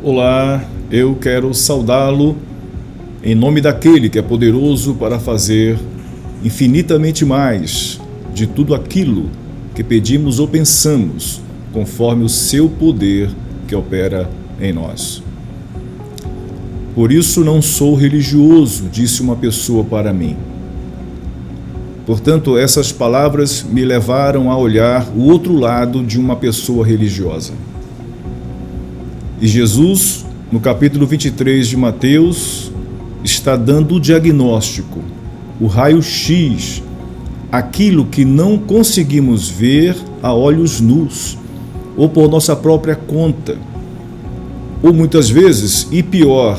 Olá, eu quero saudá-lo em nome daquele que é poderoso para fazer infinitamente mais de tudo aquilo que pedimos ou pensamos, conforme o seu poder que opera em nós. Por isso não sou religioso, disse uma pessoa para mim. Portanto, essas palavras me levaram a olhar o outro lado de uma pessoa religiosa. E Jesus, no capítulo 23 de Mateus, está dando o diagnóstico, o raio-x, aquilo que não conseguimos ver a olhos nus, ou por nossa própria conta, ou muitas vezes, e pior,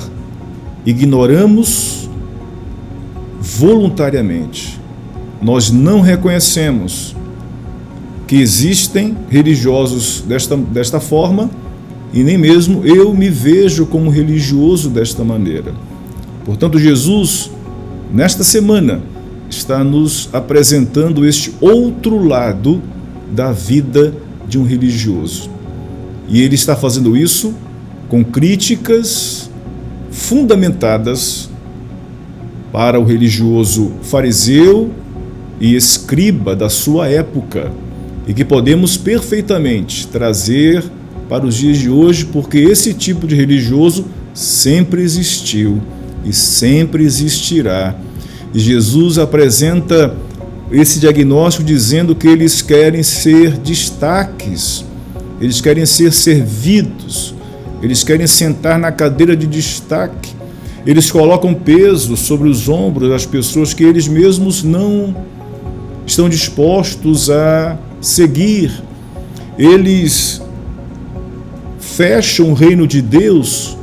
ignoramos voluntariamente. Nós não reconhecemos que existem religiosos desta forma e nem mesmo eu me vejo como religioso desta maneira. Portanto, Jesus, nesta semana, está nos apresentando este outro lado da vida de um religioso. E ele está fazendo isso com críticas fundamentadas para o religioso fariseu e escriba da sua época, e que podemos perfeitamente trazer para os dias de hoje, porque esse tipo de religioso sempre existiu e sempre existirá. E Jesus apresenta esse diagnóstico dizendo que eles querem ser destaques, eles querem ser servidos, eles querem sentar na cadeira de destaque, eles colocam peso sobre os ombros das pessoas que eles mesmos não estão dispostos a seguir. Eles fecham o reino de Deus,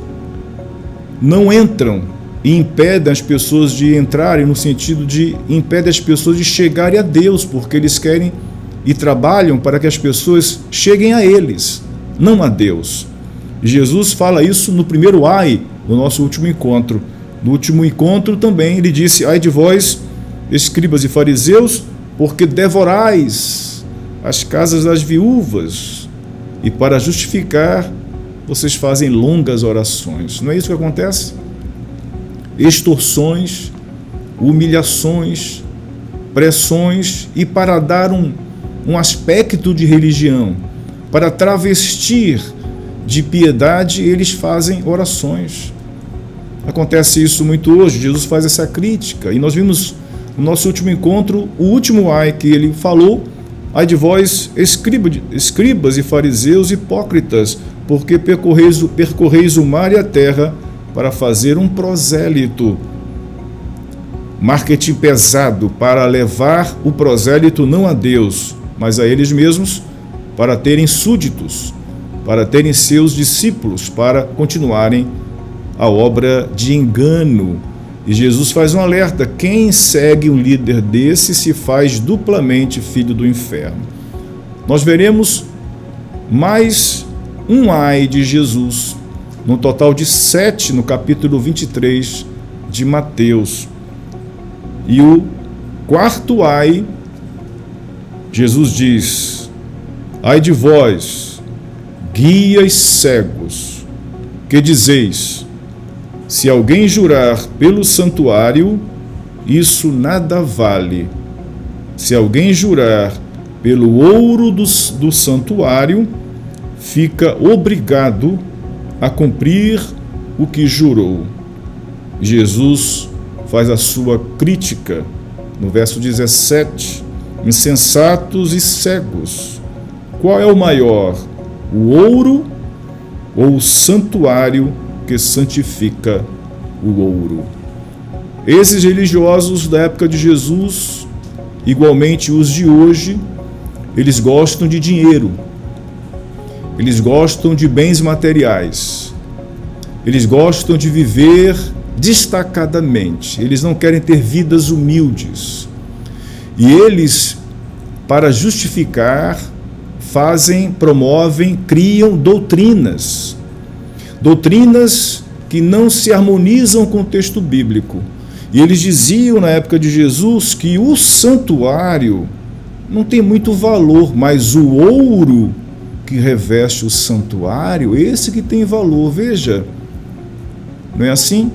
não entram e impedem as pessoas de entrarem, no sentido de impedem as pessoas de chegarem a Deus, porque eles querem e trabalham para que as pessoas cheguem a eles, não a Deus. Jesus fala isso no primeiro ai, no nosso último encontro. No último encontro também ele disse: ai de vós, escribas e fariseus, porque devorais as casas das viúvas, e para justificar, vocês fazem longas orações. Não é isso que acontece? Extorsões, humilhações, pressões, e para dar um aspecto de religião, para travestir de piedade, eles fazem orações. Acontece isso muito hoje. Jesus faz essa crítica, e nós vimos no nosso último encontro, o último ai que ele falou: ai de vós, escribas e fariseus hipócritas, porque percorreis o mar e a terra para fazer um prosélito. Marketing pesado para levar o prosélito não a Deus, mas a eles mesmos, para terem súditos, para terem seus discípulos, para continuarem a obra de engano. E Jesus faz um alerta: quem segue um líder desse se faz duplamente filho do inferno. Nós veremos mais um ai de Jesus, num total de 7 no capítulo 23 de Mateus. E o quarto ai, Jesus diz: ai de vós, guias cegos, que dizeis: se alguém jurar pelo santuário, isso nada vale. Se alguém jurar pelo ouro do santuário, fica obrigado a cumprir o que jurou. Jesus faz a sua crítica no verso 17: insensatos e cegos, qual é o maior, o ouro ou o santuário que santifica o ouro? Esses religiosos da época de Jesus, igualmente os de hoje, eles gostam de dinheiro, eles gostam de bens materiais, eles gostam de viver destacadamente, eles não querem ter vidas humildes. E eles, para justificar, promovem, criam doutrinas que não se harmonizam com o texto bíblico. E eles diziam na época de Jesus que o santuário não tem muito valor, mas o ouro que reveste o santuário, esse que tem valor. Veja, não é assim?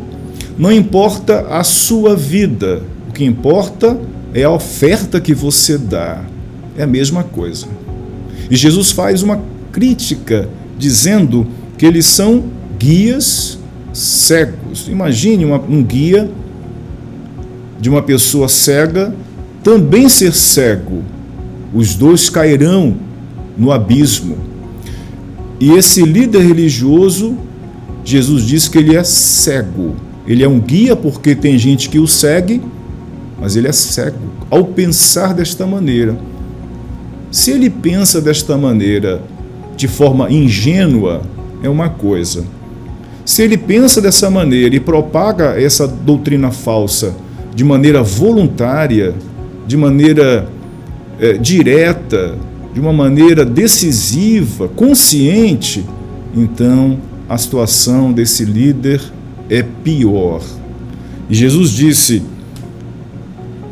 Não importa a sua vida, o que importa é a oferta que você dá. É a mesma coisa. E Jesus faz uma crítica dizendo que eles são guias cegos. Imagine um guia de uma pessoa cega também ser cego. Os dois cairão no abismo. E esse líder religioso, Jesus diz que ele é cego. Ele é um guia porque tem gente que o segue, mas ele é cego. Ao pensar desta maneira, se ele pensa desta maneira de forma ingênua, é uma coisa. Se ele pensa dessa maneira e propaga essa doutrina falsa de maneira voluntária, de maneira direta, de uma maneira decisiva, consciente, então a situação desse líder é pior. E Jesus disse: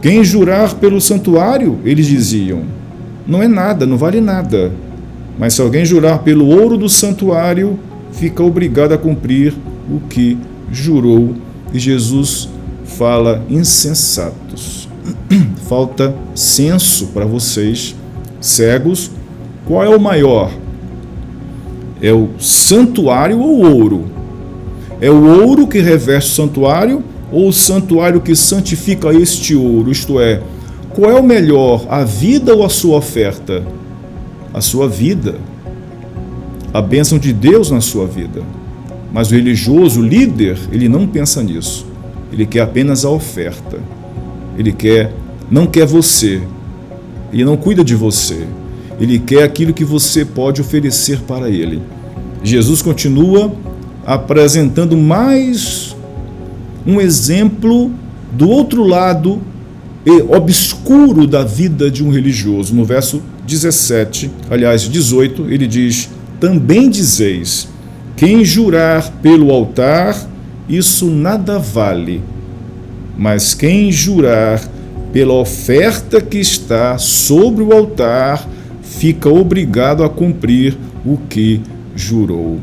quem jurar pelo santuário, eles diziam, não é nada, não vale nada. Mas se alguém jurar pelo ouro do santuário, fica obrigado a cumprir o que jurou. E Jesus fala: insensatos. Falta senso para vocês, cegos. Qual é o maior? É o santuário ou o ouro? É o ouro que reveste o santuário ou o santuário que santifica este ouro? Isto é, qual é o melhor, a vida ou a sua oferta? A sua vida. A bênção de Deus na sua vida. Mas o religioso, o líder, ele não pensa nisso. Ele quer apenas a oferta. Ele não quer você. Ele não cuida de você. Ele quer aquilo que você pode oferecer para ele. Jesus continua apresentando mais um exemplo do outro lado obscuro da vida de um religioso. No verso 18, ele diz: também dizeis, quem jurar pelo altar, isso nada vale, mas quem jurar pela oferta que está sobre o altar, fica obrigado a cumprir o que jurou.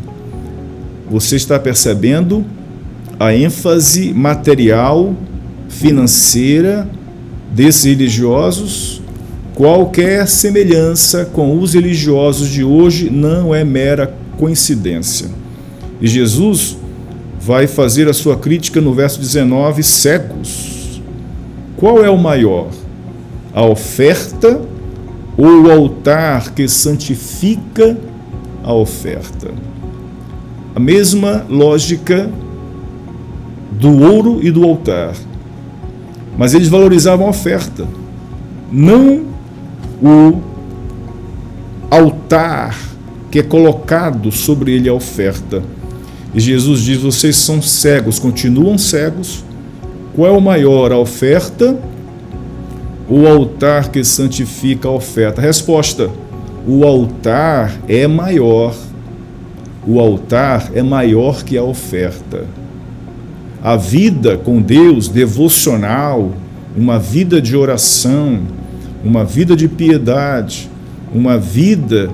Você está percebendo a ênfase material, financeira desses religiosos? Qualquer semelhança com os religiosos de hoje não é mera coincidência. E Jesus vai fazer a sua crítica no verso 19, cegos. Qual é o maior? A oferta ou o altar que santifica a oferta? A mesma lógica do ouro e do altar. Mas eles valorizavam a oferta, não o altar que é colocado sobre ele a oferta. E Jesus diz: vocês são cegos, continuam cegos. Qual é o maior, a oferta ou o altar que santifica a oferta? Resposta: o altar é maior. O altar é maior que a oferta. A vida com Deus, devocional, uma vida de oração, uma vida de piedade, uma vida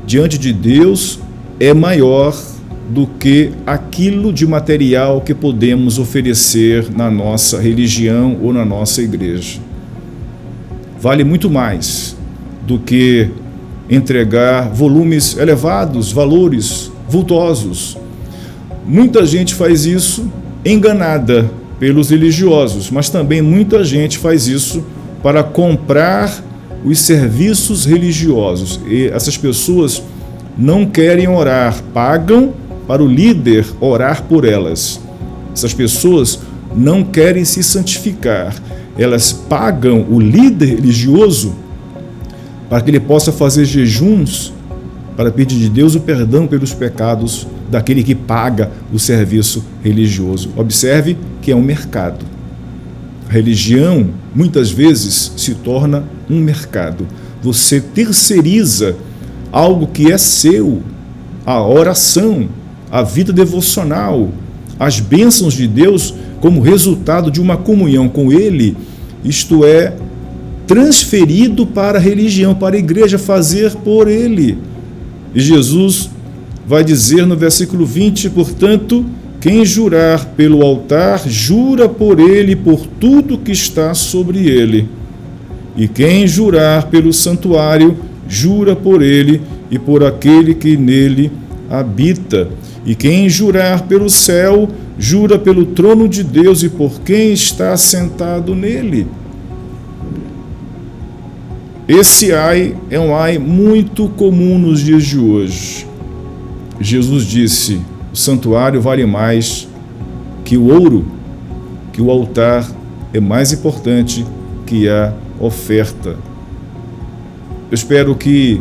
diante de Deus é maior do que aquilo de material que podemos oferecer na nossa religião ou na nossa igreja. Vale muito mais do que entregar volumes elevados, valores vultosos. Muita gente faz isso enganada pelos religiosos, mas também muita gente faz isso para comprar os serviços religiosos. E essas pessoas não querem orar, pagam para o líder orar por elas. Essas pessoas não querem se santificar, elas pagam o líder religioso para que ele possa fazer jejuns para pedir de Deus o perdão pelos pecados daquele que paga o serviço religioso. Observe que é um mercado. A religião, muitas vezes, se torna um mercado. Você terceiriza algo que é seu, a oração, a vida devocional, as bênçãos de Deus como resultado de uma comunhão com Ele, isto é, transferido para a religião, para a igreja fazer por Ele. E Jesus vai dizer no versículo 20, portanto, quem jurar pelo altar, jura por ele e por tudo que está sobre ele. E quem jurar pelo santuário, jura por ele e por aquele que nele habita. E quem jurar pelo céu, jura pelo trono de Deus e por quem está sentado nele. Esse ai é um ai muito comum nos dias de hoje. Jesus disse: o santuário vale mais que o ouro, que o altar é mais importante que a oferta. Eu espero que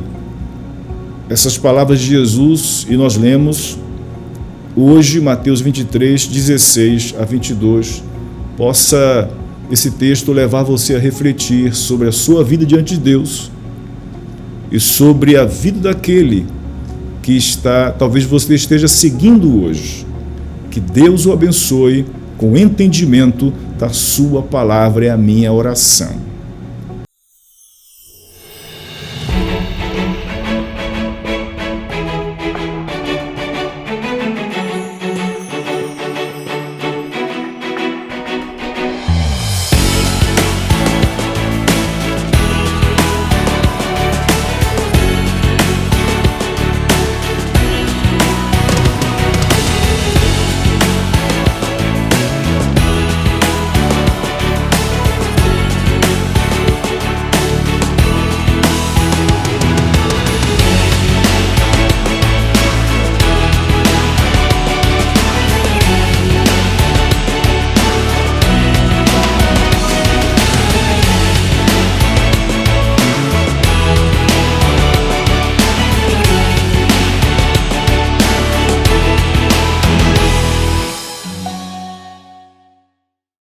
essas palavras de Jesus, e nós lemos hoje Mateus 23, 16 a 22, possa esse texto levar você a refletir sobre a sua vida diante de Deus e sobre a vida daquele que talvez você esteja seguindo hoje. Que Deus o abençoe com entendimento da sua palavra, é a minha oração.